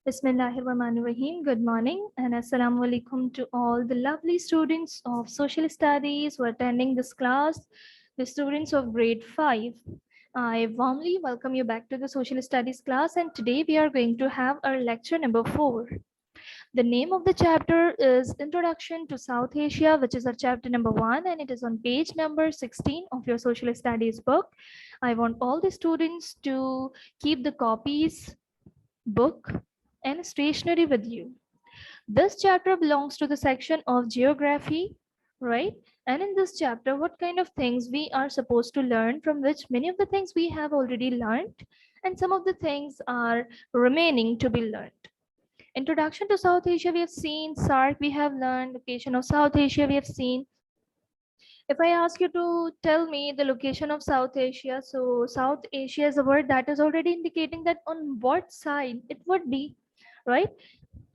Bismillahirrahmanirrahim. Good morning and assalamu alaikum to all the lovely students of social studies who are attending this class, the students of grade 5. I warmly welcome you back to the social studies class, and today we are going to have our lecture number 4. The name of the chapter is Introduction to South Asia, which is our chapter number 1, and it is on page number 16 of your social studies book. I want all the students to keep the copies, book, and stationery with you. This chapter belongs to the section of geography, right? And in this chapter, what kind of things we are supposed to learn, from which many of the things we have already learned, and some of the things are remaining to be learned. Introduction to South Asia, we have seen. SARC, we have learned. Location of South Asia, we have seen. If I ask you to tell me the location of South Asia, so South Asia is a word that is already indicating that on what side it would be, right?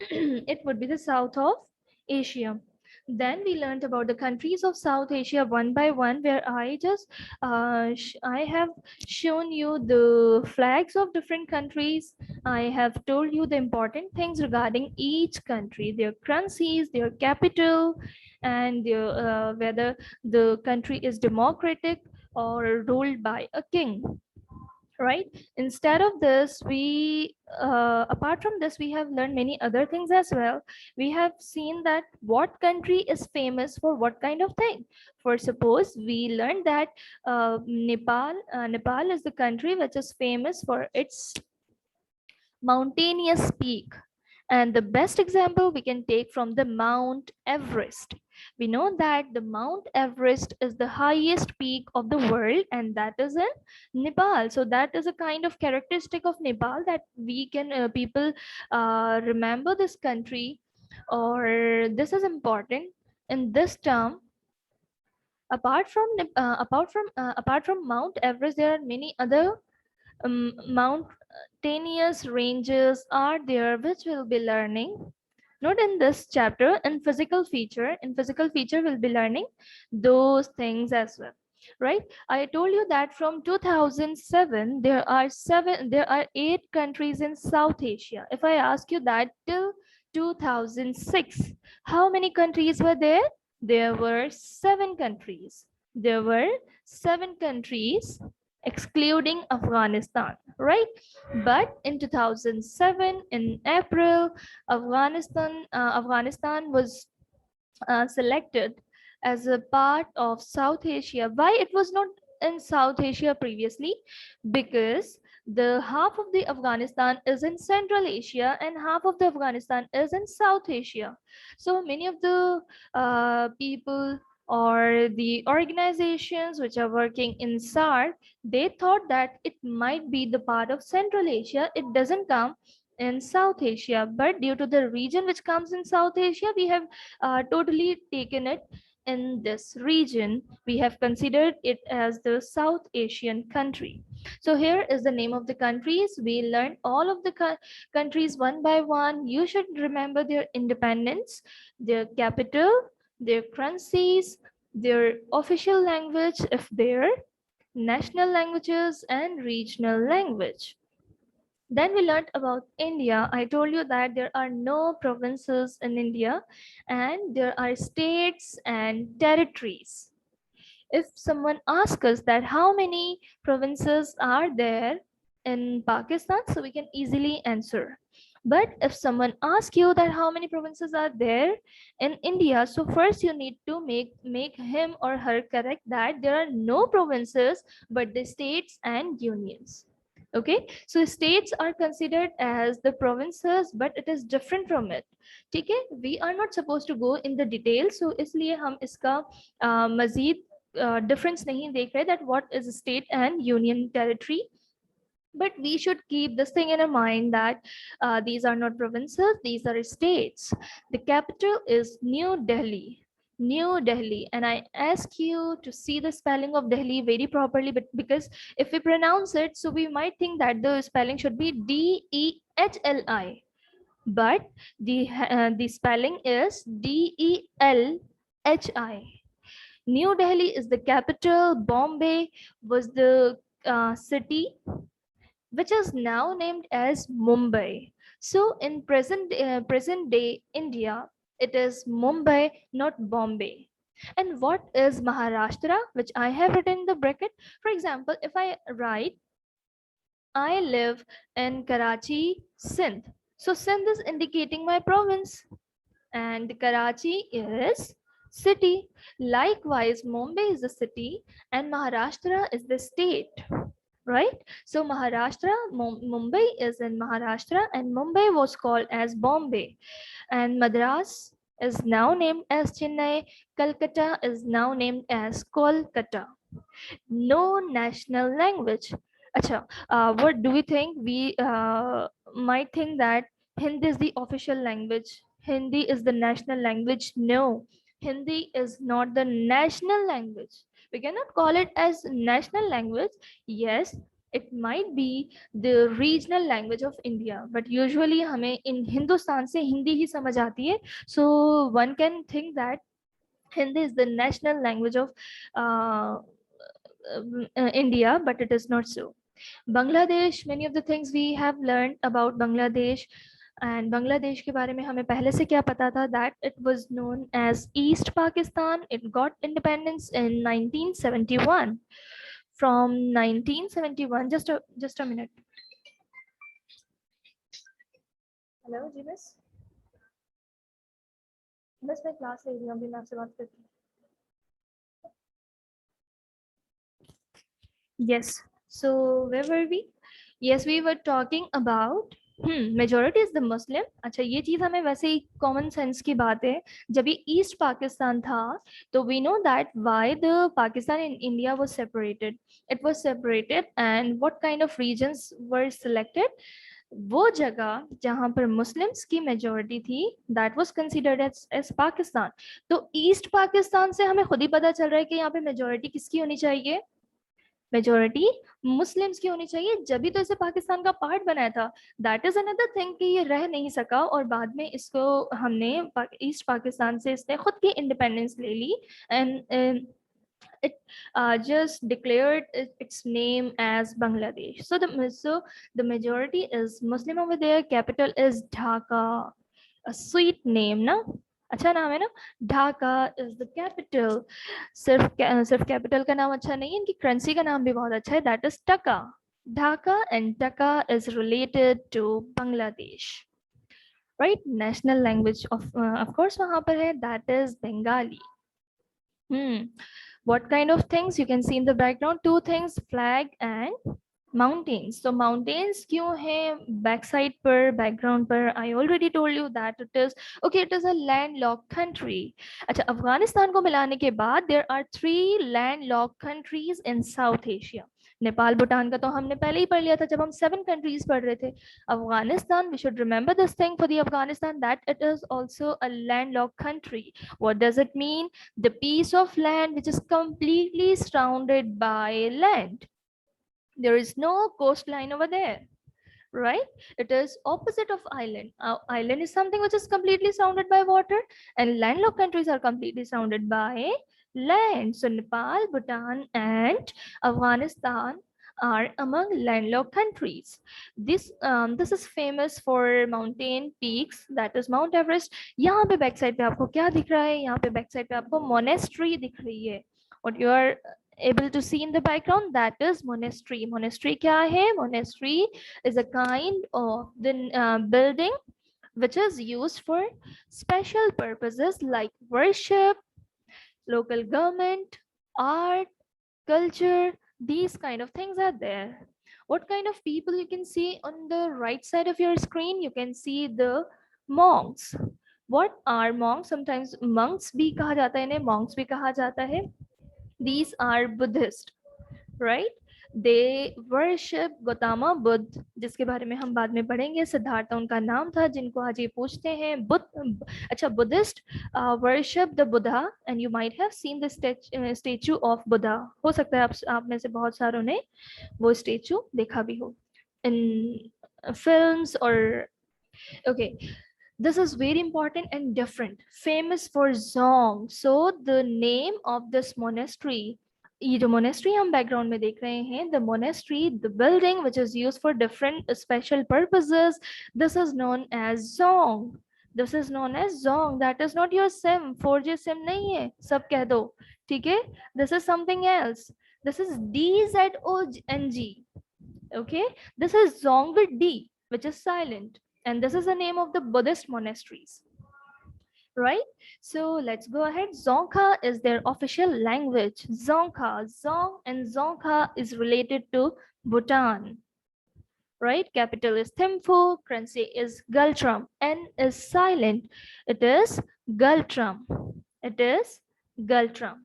It would be the south of Asia. Then we learned about the countries of South Asia one by one, where I have shown you the flags of different countries. I have told you the important things regarding each country, their currencies, their capital, and whether the country is democratic or ruled by a king, right? Instead of this, we apart from this, we have learned many other things as well. We have seen that what country is famous for what kind of thing. For suppose, we learned that Nepal is the country which is famous for its mountainous peak. And the best example we can take from the Mount Everest. We know that the Mount Everest is the highest peak of the world, and that is in Nepal. So that is a kind of characteristic of Nepal that we can people remember this country, or this is important in this term. Apart from Mount Everest, there are many other mountainous ranges are there, which we'll be learning. Not in this chapter. In physical feature we'll be learning those things as well, right? I told you that from 2007 there are 8 countries in South Asia. If I ask you that till 2006, how many countries were there? There were 7 countries. There were 7 countries excluding Afghanistan, right? But in 2007, in April, Afghanistan was selected as a part of South Asia. Why it was not in South Asia previously? Because the half of the Afghanistan is in Central Asia and half of the Afghanistan is in South Asia. So many of the people or the organizations which are working in SAR, they thought that it might be the part of Central Asia. It doesn't come in South Asia, but due to the region which comes in South Asia, we have totally taken it in this region. We have considered it as the South Asian country. So here is the name of the countries. We learned all of the countries one by one. You should remember their independence, their capital, their currencies, their official language, if they're national languages, and regional language. Then we learned about India. I told you that there are no provinces in India, and there are states and territories. If someone asks us that how many provinces are there in Pakistan, so we can easily answer. But if someone asks you that how many provinces are there in India, so first you need to make him or her correct that there are no provinces but the states and unions. Okay, so states are considered as the provinces, but it is different from it. ठीक है, we are not supposed to go in the details, so इसलिए हम इसका मजीद difference nahi dekh rahe that what is state and union territory. But we should keep this thing in our mind that these are not provinces, these are states. The capital is New Delhi. New Delhi, and I ask you to see the spelling of Delhi very properly, but because if we pronounce it, so we might think that the spelling should be Dehli, but the spelling is Delhi. New Delhi is the capital. Bombay was the city which is now named as Mumbai. So in present day India, it is Mumbai, not Bombay. And what is Maharashtra, which I have written in the bracket? For example, if I write, I live in Karachi, Sindh. So Sindh is indicating my province, and Karachi is city. Likewise, Mumbai is the city, and Maharashtra is the state. Right? So Maharashtra, Mumbai is in Maharashtra, and Mumbai was called as Bombay, and Madras is now named as Chennai. Calcutta is now named as Kolkata. No national language. Acha, what do we think? We might think that Hindi is the official language. Hindi is the national language. No, Hindi is not the national language. We cannot call it as national language. Yes, it might be the regional language of India, but usually हमें in Hindustan से हिंदी ही समझ आती है. So one can think that Hindi is the national language of uh, India, but it is not so. Bangladesh, many of the things we have learned about Bangladesh, and Bangladesh के बारे में हमें पहले से क्या पता था, that it was known as East Pakistan. It got independence in 1971. From 1971, just a minute. Hello, जी बस मैं क्लास ले रही हूँ, अभी मैं आपसे बात करती हूँ. Yes. So where were we? Yes, we were talking about majority is the Muslim. अच्छा, ये चीज हमें वैसे ही common sense की बात है. जब ये East Pakistan था, तो we know that why the Pakistan and India was separated. It was separated, and what kind of regions were selected? वो जगह जहां पर मुस्लिम्स की मेजोरिटी थी, that was considered as Pakistan. तो ईस्ट पाकिस्तान से हमें खुद ही पता चल रहा है कि यहाँ पे मेजोरिटी किसकी होनी चाहिए, मेजोरिटी मुस्लिम्स की होनी चाहिए, जब भी तो इसे पाकिस्तान का पार्ट बनाया था. दैट इज अनदर थिंग कि ये रह नहीं सका, और बाद में इसको हमने ईस्ट पाकिस्तान से इसने खुद की इंडिपेंडेंस ले ली, and it just declared its name as Bangladesh. So the majority is Muslim over there. Capital is Dhaka. A sweet name, na? अच्छा नाम है ना. Dhaka is the capital. सिर्फ कैपिटल का नाम अच्छा नहीं है, इनकी करेंसी का नाम भी बहुत अच्छा है, that is taka. Dhaka and taka is related to Bangladesh. Right. National language of course वहां पर है, that is Bengali. What kind of things you can see in the background? Two things, flag and mountains. So mountains क्यों है backside पर, background पर? I already told you that it is okay. It is a landlocked country. अच्छा, अफगानिस्तान को मिलाने के बाद there are 3 landlocked countries in South Asia. Nepal Bhutan का तो हमने पहले ही पढ़ लिया था जब हम 7 कंट्रीज पढ़ रहे थे. Afghanistan, we should remember this thing for the Afghanistan, that it is also a landlocked country. What does it mean? The piece of land which is completely surrounded by land. There is no coastline over there, right? It is opposite of island. Island is something which is completely surrounded by water, and landlocked countries are completely surrounded by land. So Nepal, Bhutan, and Afghanistan are among landlocked countries. This is famous for mountain peaks, that is Mount Everest. यहाँ पे back side पे आपको क्या दिख रहा है? यहाँ पे बैक साइड पे आपको monastery दिख रही है. What you are able to see in the background, that is monastery. Monastery क्या है? Monastery is a kind of the building which is used for special purposes like worship, local government, art, culture. These kind of things are there. What kind of people you can see on the right side of your screen? You can see the monks. What are monks? Sometimes monks भी कहा जाता है इन्हें, monks भी कहा जाता है. These are Buddhist, right? They worship Gautama Buddha, जिसके बारे में हम बाद में पढ़ेंगे. सिद्धार्थ उनका नाम था, जिनको आज ये पूछते हैं. अच्छा, Buddhist worship the Buddha, and you might have seen the statue of Buddha. हो सकता है आप में से बहुत सारों ने वो statue देखा भी हो in films or okay. This is very important and different. Famous for Zong. So the name of this monastery ये जो मोनेस्ट्री हम बैकग्राउंड में देख रहे हैं, the monastery, the building which is use for different special purposes, this is known as dzong. This is known as dzong. That is not your sim. 4G sim नहीं है, सब कह दो. ठीक है, this is something else. This is DZONG. Okay, this is Zong with D, which is silent, and this is the name of the Buddhist monasteries. Right, so let's go ahead. Dzongkha is their official language. Dzongkha, Zong and Dzongkha is related to Bhutan. Right, capital is Thimphu, currency is Galtram, N is silent, it is Galtram. It is Galtram.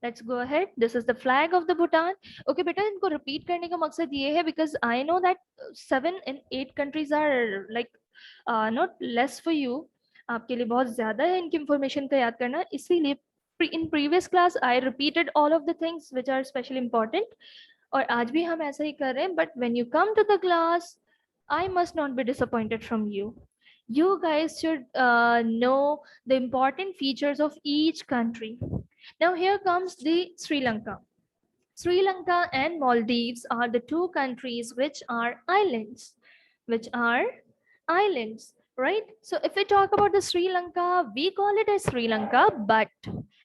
Let's go ahead. This is the flag of the Bhutan. Okay, beta, इनको repeat करने का मकसद ये है because I know that 7 and 8 countries are like not less for you. आपके लिए बहुत ज़्यादा है इनकी information का याद करना, इसीलिए in previous class I repeated all of the things which are especially important. और आज भी हम ऐसा ही कर रहे हैं, but when you come to the class, I must not be disappointed from you. You guys should know the important features of each country. Now here comes the Sri Lanka. Sri Lanka and Maldives are the two countries which are islands. Which are islands, right? So if we talk about the Sri Lanka, we call it as Sri Lanka, but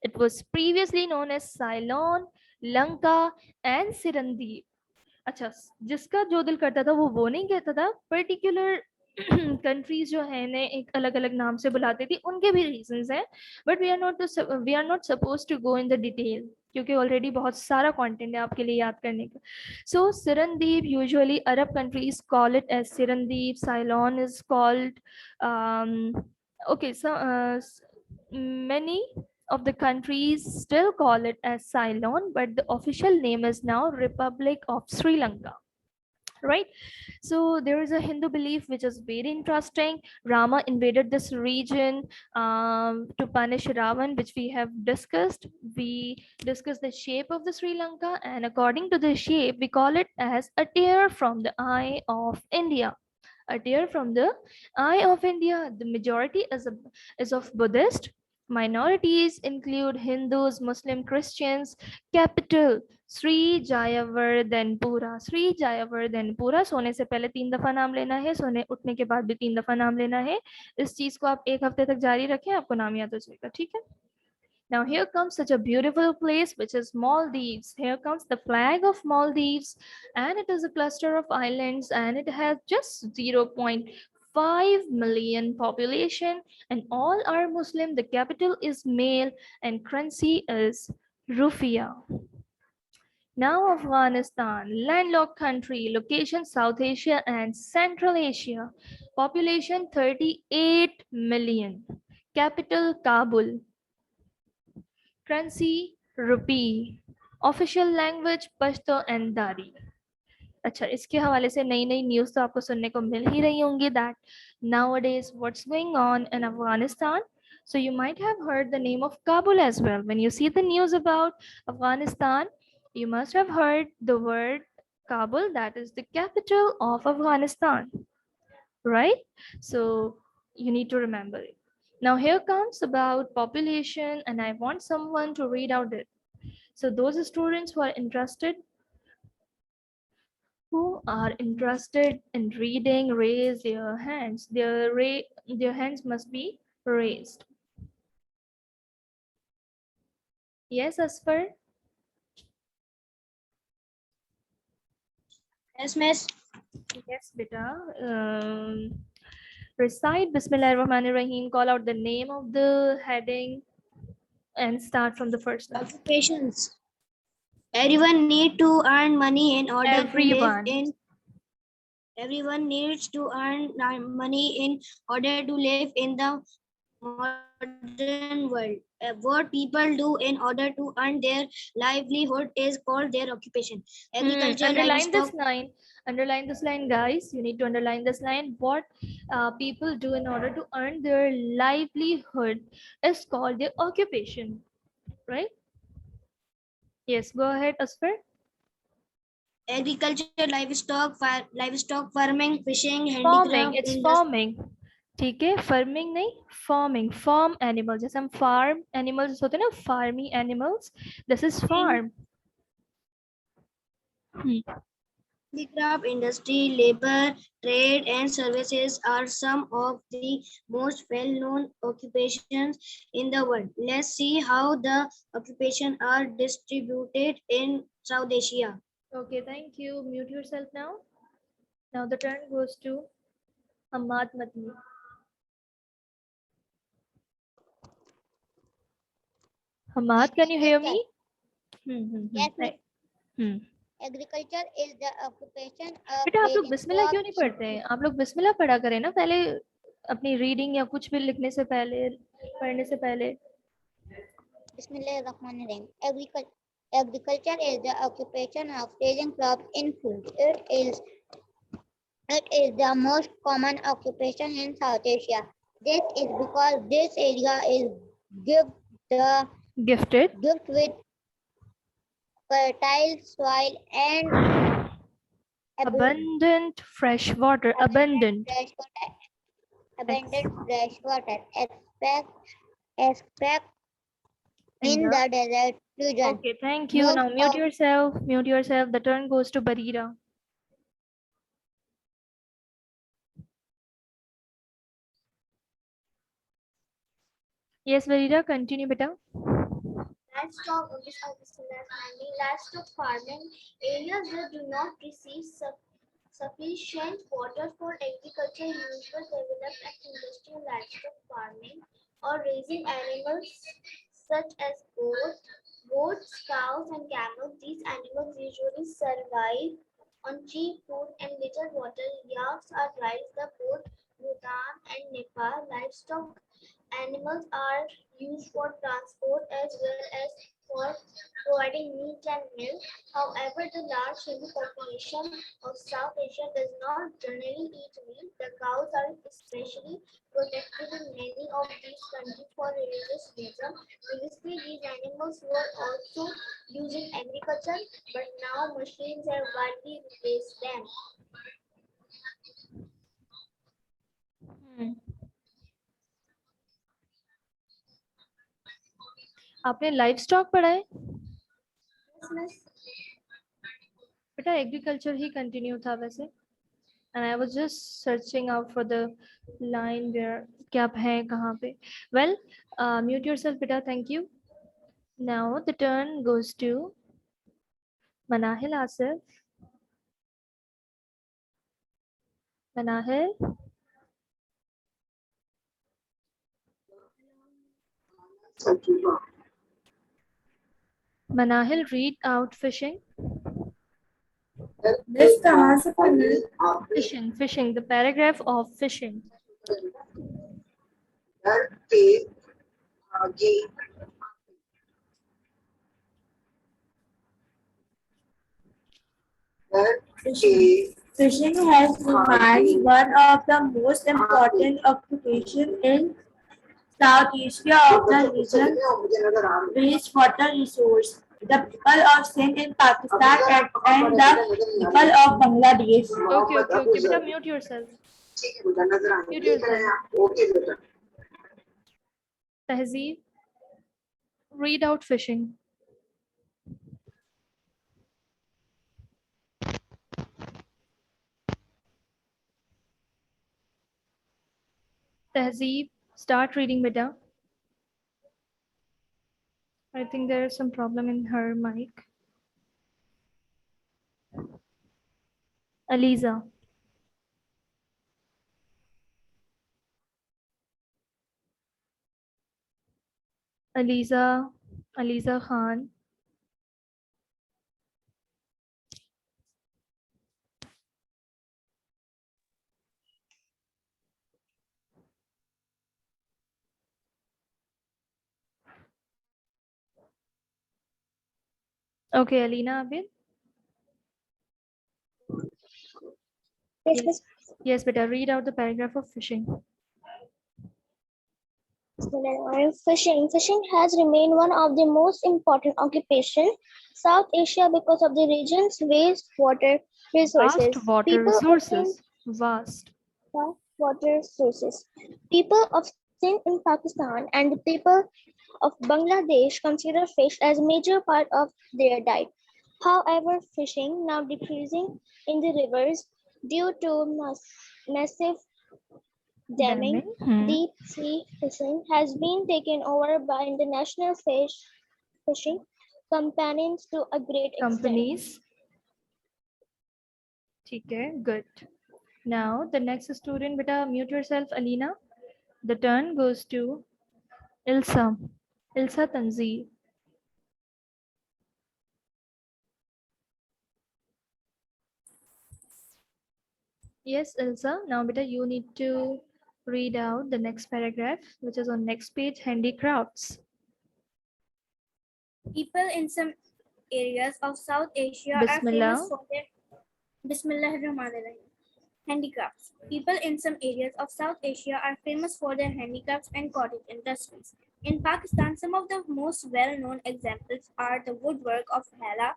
it was previously known as Ceylon, Lanka and Sirandeep. अच्छा, जिसका जो दिल करता था वो नहीं कहता था. पर्टिकुलर कंट्रीज जो है ने एक अलग अलग नाम से बुलाती थी, उनके भी रीजंस हैं, but we are not suppose to go in the detail क्योंकि ऑलरेडी बहुत सारा कंटेंट है आपके लिए याद करने का. So Serendip, usually Arab countries call it as Serendip. Ceylon is called okay, so many of the countries still call it as Ceylon, but the official name is now Republic of Sri Lanka. Right, so there is a Hindu belief which is very interesting. Rama invaded this region to punish Ravan, which we have discussed. We discussed the shape of the Sri Lanka, and according to the shape we call it as a tear from the eye of India. A tear from the eye of India. The majority is of Buddhist. Minorities include Hindus, Muslim, Christians. Capital Sri Jayawardenepura. Sri Jayawardenepura. सोने से पहले 3 दफा नाम लेना है, सोने उठने के बाद भी 3 दफा नाम लेना है. इस चीज को आप 1 हफ्ते तक जारी रखें, आपको नाम याद हो जाएगा. ठीक है. Now here comes such a beautiful place which is Maldives. Here comes the flag of Maldives, and it is a cluster of islands, and it has just 0.5 million population, and all are Muslim. The capital is Male, and currency is Rufiya. Now Afghanistan, landlocked country, location South Asia and Central Asia, population 38 million, capital Kabul, currency rupee, official language Pashto and Dari. अच्छा, इसके हवाले से नई नई news तो आपको सुनने को मिल ही रही होंगी that nowadays what's going on in Afghanistan. So you might have heard the name of Kabul as well. When you see the news about Afghanistan, you must have heard the word Kabul, that is the capital of Afghanistan, right? So you need to remember it. Now here comes about population, and I want someone to read out it. So those students who are interested in reading, raise their hands. Their hands must be raised. Yes, Asfar? Yes, miss. Yes, beta. Recite Bismillahirrahmanirrahim, call out the name of the heading and start from the first line. Occupations. Everyone need to earn money in order to live in. Everyone needs to earn money in order to live in the modern world. What people do in order to earn their livelihood is called their occupation. Agriculture, Underline this line, guys. You need to underline this line. What people do in order to earn their livelihood is called their occupation, right? Yes, go ahead, Asfar. Agriculture, livestock farming, fishing, handicraft. It's farming. ठीक है, farming नहीं, farming. Farm animals, जैसे हम farm animals होते हैं ना, farmy animals. This is farm. Handicraft industry, labor, trade, and services are some of the most well-known occupations in the world. Let's see how the occupations are distributed in South Asia. Okay, thank you. Mute yourself now. Now the turn goes to Hamad Madni. Hamad, can you hear me? Yes, Right. agriculture is the occupation of बेटा आप लोग raising बिस्मिल्लाह क्यों crops. नहीं पढ़ते हैं? आप लोग बिस्मिल्लाह पढ़ा करें ना पहले, अपनी रीडिंग या कुछ भी लिखने से पहले, पढ़ने से पहले. Bismillahirrahmanirrahim. Agriculture is the occupation of raising crops in food. It is the most common occupation in South Asia. This is because this area is Gifted gift with fertile soil and abundant fresh water. Abundant. abundant fresh water. Expect in the desert region. Okay, thank you. Now mute yourself. Mute yourself. The turn goes to Barira. Yes, Barira, continue, beta. Livestock farming areas that do not receive sufficient water for agriculture usually develop an industrial livestock farming or raising animals such as goats, cows, and camels. These animals usually survive on cheap food and little water. Yaks are raised in both Bhutan and Nepal. Livestock animals are used for transport as well as for providing meat and milk. However, the large human population of South Asia does not generally eat meat. The cows are especially protected in many of these countries for religious reasons. Previously, these animals were also used in agriculture, but now machines have widely replaced them. आपने live stock पढ़ा है? Yes, miss. बेटा agriculture ही continue था वैसे. And I was just searching out for the line where क्या है कहाँ पे. Well, mute yourself, beta. Thank you. Now the turn goes to Manahil Asif. Manahil. Manahil, read out fishing. Fishing, the paragraph of fishing. Fishing has remained one of the most important occupations in South Asia of the region rich water resource. The people of Sindh in Pakistan and the people of Bangladesh. Okay, beta, mute yourself. Mute yourself. Tehzeeb, read out fishing. Tehzeeb, start reading, beta. I think there is some problem in her mic. Aliza. Aliza Khan. Okay, Alina Abid. Yes, beta, read out the paragraph of fishing. Fishing has remained one of the most important occupations in South Asia because of the region's vast water resources. Vast water resources. People of Sindh in Pakistan and the people of Bangladesh consider fish as a major part of their diet. However, fishing now decreasing in the rivers due to massive damming. Deep sea fishing has been taken over by international fishing companies to a great extent. Companies. Okay, good. Now the next student, beta, mute yourself, Alina. The turn goes to Ilsa. Ilsa Tanzir. Yes, Ilsa. Now, beta, you need to read out the next paragraph, which is on next page, handicrafts. People in some areas of South Asia Bismillah. are famous for their Bismillahirrahmanirrahim. Handicrafts. People in some areas of South Asia are famous for their handicrafts and cottage industries. In Pakistan, some of the most well-known examples are the woodwork of Hala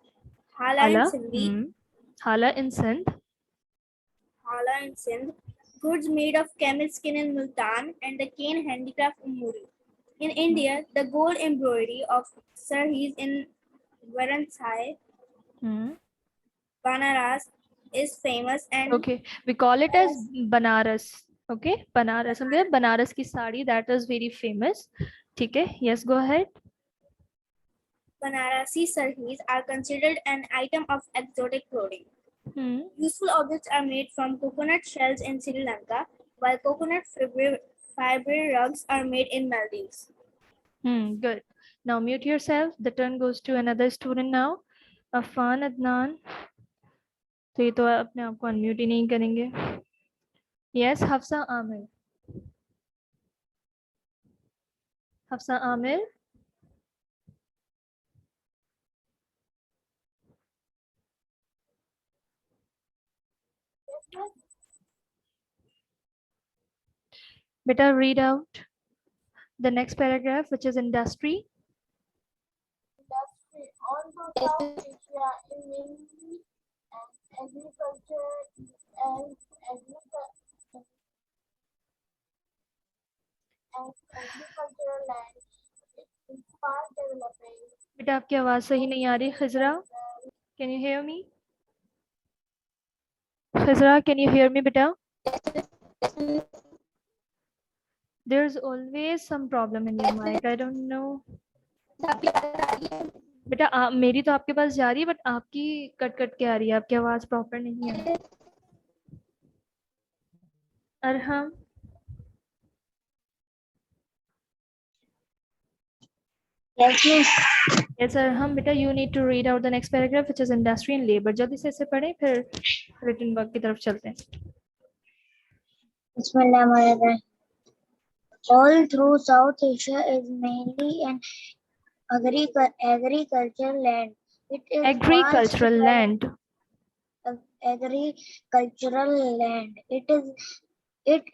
in Sindhi, Hala in Sindh. Hala in Sindh, goods made of camel skin in Multan, and the cane handicraft in Muri. In India, the gold embroidery of Sarhis in Varanasi, Banaras, is famous and Okay, we call it as Banaras. Okay, Banaras. And Banaras ki sari, that is very famous. Okay, yes, go ahead. Banarasi sarhis are considered an item of exotic clothing. Useful objects are made from coconut shells in Sri Lanka, while coconut fiber rugs are made in Maldives. Good. Now mute yourself. The turn goes to another student now. Afan Adnan. तो ये तो अपने आप को unmute ही नहीं करेंगे. Yes, Hafsa Amir. Hafsa Amir. Better read out the next paragraph, which is industry. Industry. Although South Asia is mainly agriculture and agricultural land, it is fast developing. बेटा आपकी आवाज सही नहीं आ रही. खिजरा, can you hear me? Khizra, can you hear me, beta? There's always some problem in your mic. I don't know. बेटा मेरी तो आपके पास जा रही है, बट आपकी कट कट के आ रही है. आपकी आवाज प्रॉपर नहीं है. Arham. Yes, miss. Yes, Arham, beta, you need to read out the next paragraph, which is industry and labor. जल्दी से इसे पढ़ें, फिर written work की तरफ चलते हैं. Bismillahirrahmanirrahim. All through South Asia is mainly an agricultural land. It is Agricultural land. Agricultural land. It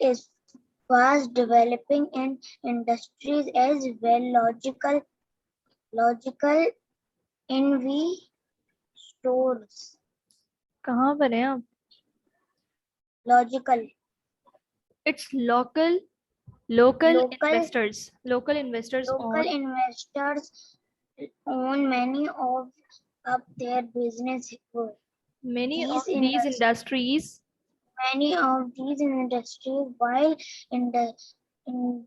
is fast developing in industries as well. Logical in we stores. कहाँ पर हैं आप? Logical. It's local investors. Local investors own many of their business. Many of these industries. Many of these industries, while international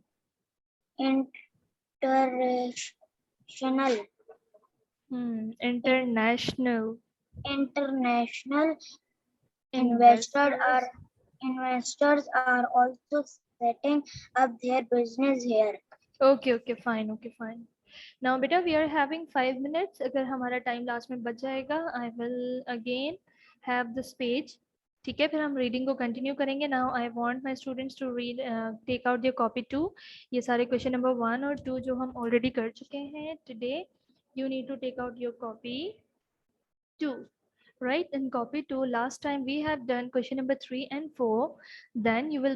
investors are also setting up their business here. Okay, fine. Now, beta, we are having 5 minutes. अगर हमारा time last में बच जाएगा, I will again have this page. ठीक है, फिर हम reading को continue करेंगे. Now, I want my students to read, take out their copy 2. ये सारे question number 1 और 2 जो हम already कर चुके हैं today, you need to take out your copy 2. Right, in copy 2 last time we have done question number 3 and 4. Then you were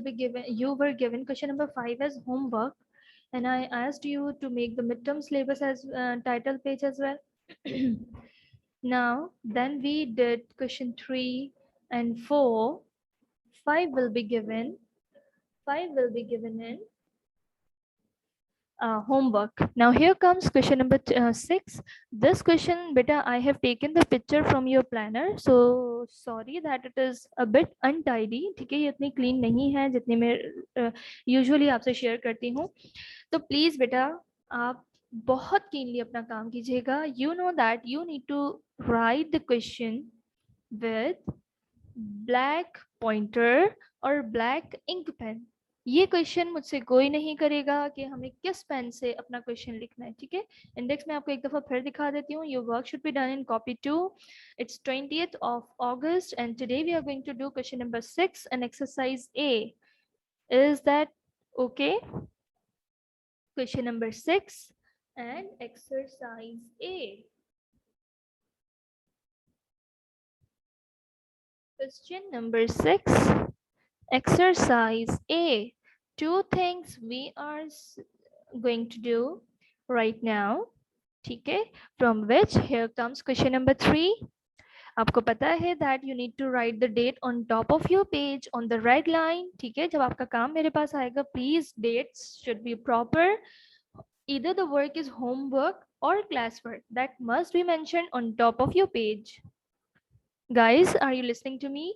given question number 5 as homework, and I asked you to make the midterm syllabus as title page as well. Now then we did question 3 and 4. 5 will be given in homework. Now here comes question number 6. This question, beta, I have taken the picture from your planner, so sorry that it is a bit untidy. ठीक है, ये इतनी clean नहीं है जितनी मैं usually आपसे share करती हूँ. तो please बेटा आप बहुत keenly अपना काम कीजिएगा. You know that you need to write the question with black pointer और black ink pen. ये क्वेश्चन मुझसे कोई नहीं करेगा कि हमें किस पेन से अपना क्वेश्चन लिखना है. ठीक है, इंडेक्स में आपको एक दफा फिर दिखा देती हूँ. Your work should be done in copy 2. It's 20th of August and today we are going to do question number 6 and exercise A. Is that okay? Question number 6 and exercise A. Question number 6, exercise A. Two things we are going to do right now. ठीक है, from which here comes question number 3. आपको पता है that you need to write the date on top of your page on the red line. ठीक है, जब आपका काम मेरे पास आएगा, please dates should be proper. Either the work is homework or classwork, that must be mentioned on top of your page. Guys, are you listening to me?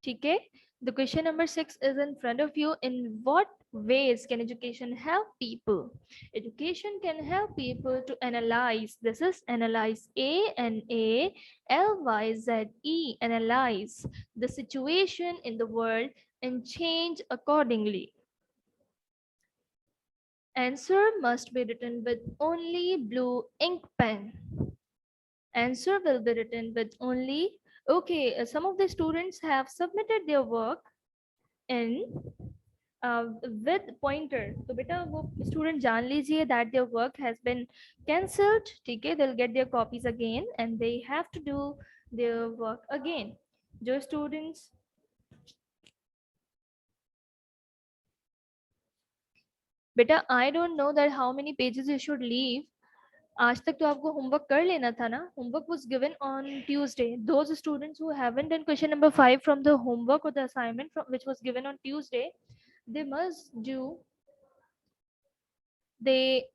ठीक है, the question number 6 is in front of you. In what ways can education help people? Education can help people to analyze. This is analyze, ANALYZE, analyze the situation in the world and change accordingly. Answer must be written with only blue ink pen. Answer will be written with only, okay, some of the students have submitted their work in with pointer. तो बेटा वो student जान लीजिए that their work has been cancelled. ठीक है, they'll get their copies again and they have to do their work again. जो students बेटा I don't know that how many pages you should leave. आज तक तो आपको होमवर्क कर लेना था ना. Homework was given on Tuesday. Those students who haven't done question number 5 from the homework or the assignment from which was given on Tuesday, they must do they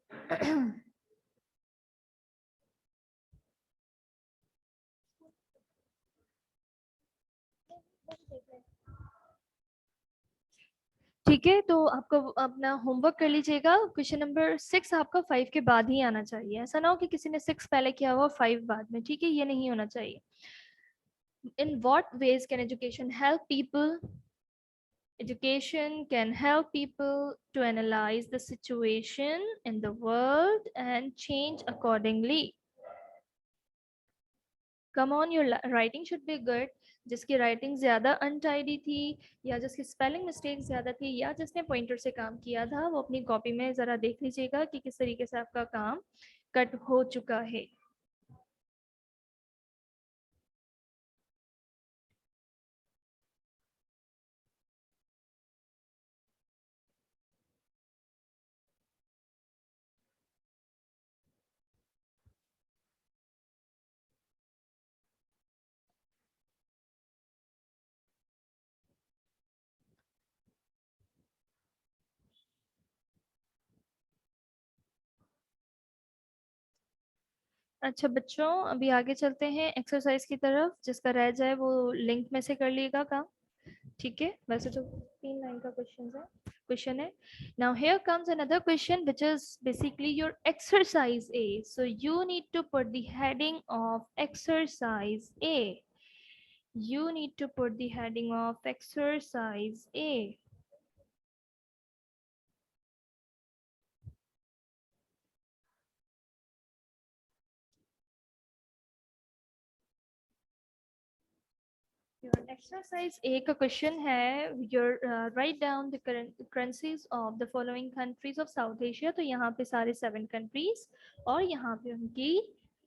ठीक है, तो आपको अपना होमवर्क कर लीजिएगा. क्वेश्चन नंबर 6 आपका 5 के बाद ही आना चाहिए. ऐसा ना हो कि किसी ने 6 पहले किया हुआ 5 बाद में. ठीक है, ये नहीं होना चाहिए. In what ways can education help people? Education can help people to analyze the situation in the world and change accordingly. Come on, your writing should be good. जिसकी राइटिंग ज्यादा अनटाइडी थी या जिसकी स्पेलिंग मिस्टेक ज्यादा थी या जिसने pointer से काम किया था, वो अपनी कॉपी में जरा देख लीजिएगा कि किस तरीके से आपका काम कट हो चुका है. अच्छा बच्चों, अभी आगे चलते हैं एक्सरसाइज की तरफ. जिसका रह जाए वो लिंक में से कर लीजिएगा काम. ठीक है, वैसे तो 3 लाइन का क्वेश्चन है. Now here comes another question which is basically your exercise A. So you need to put the heading of exercise A. You need to put the heading of exercise A. Your exercise A का question है your write down the currencies of the following countries of South Asia. तो यहाँ पे सारे 7 countries और यहाँ पे उनकी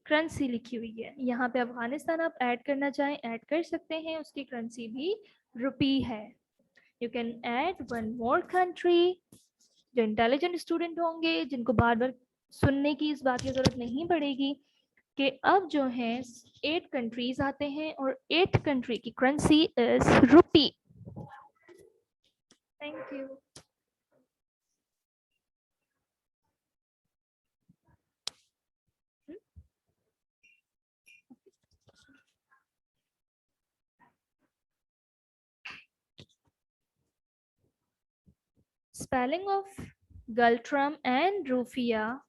करेंसी लिखी हुई है. यहाँ पे अफगानिस्तान आप ऐड करना चाहें ऐड कर सकते हैं, उसकी करेंसी भी रुपी है. You can add one more country. जो इंटेलिजेंट स्टूडेंट होंगे जिनको बार बार सुनने की इस बात की जरूरत नहीं पड़ेगी कि अब जो है 8 कंट्रीज आते हैं और 8 कंट्री की currency is rupee. Thank you. Spelling of Galtram and Rufia